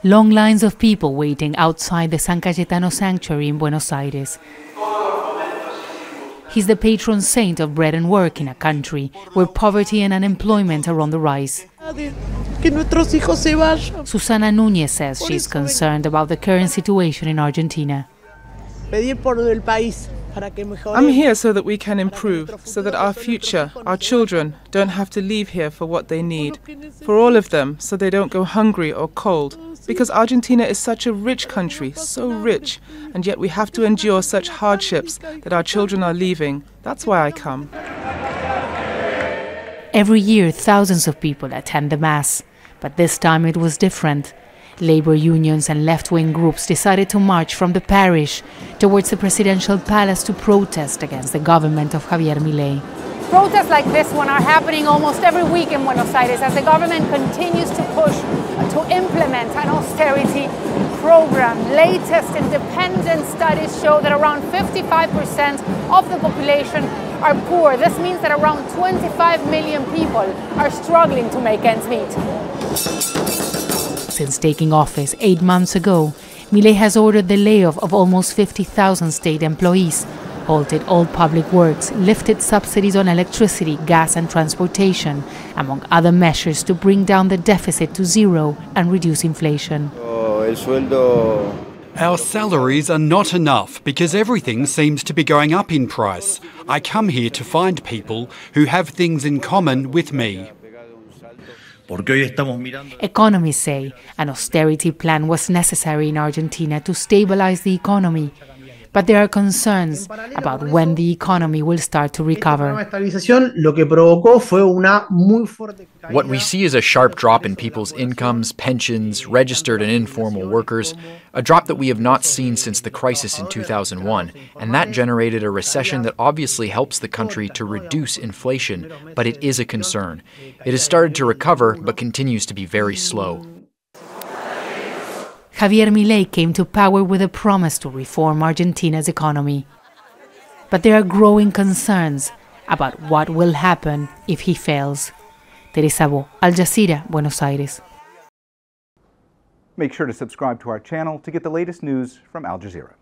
Long lines of people waiting outside the San Cayetano sanctuary in Buenos Aires. He's the patron saint of bread and work in a country where poverty and unemployment are on the rise. Susana Núñez says she's concerned about the current situation in Argentina. I'm here so that we can improve, so that our future, our children, don't have to leave here for what they need. For all of them, so they don't go hungry or cold. Because Argentina is such a rich country, so rich, and yet we have to endure such hardships that our children are leaving. That's why I come. Every year, thousands of people attend the Mass, but this time it was different. Labor unions and left-wing groups decided to march from the parish towards the presidential palace to protest against the government of Javier Milei. Protests like this one are happening almost every week in Buenos Aires as the government continues to push to implement an austerity program. Latest independent studies show that around 55% of the population are poor. This means that around 25 million people are struggling to make ends meet. Since taking office 8 months ago, Milei has ordered the layoff of almost 50,000 state employees, halted all public works, lifted subsidies on electricity, gas and transportation, among other measures to bring down the deficit to zero and reduce inflation. Our salaries are not enough because everything seems to be going up in price. I come here to find people who have things in common with me. Economists say an austerity plan was necessary in Argentina to stabilize the economy, but there are concerns about when the economy will start to recover. What we see is a sharp drop in people's incomes, pensions, registered and informal workers, a drop that we have not seen since the crisis in 2001, and that generated a recession that obviously helps the country to reduce inflation, but it is a concern. It has started to recover, but continues to be very slow. Javier Milei came to power with a promise to reform Argentina's economy. But there are growing concerns about what will happen if he fails. Teresa, Al Jazeera, Buenos Aires. Make sure to subscribe to our channel to get the latest news from Al Jazeera.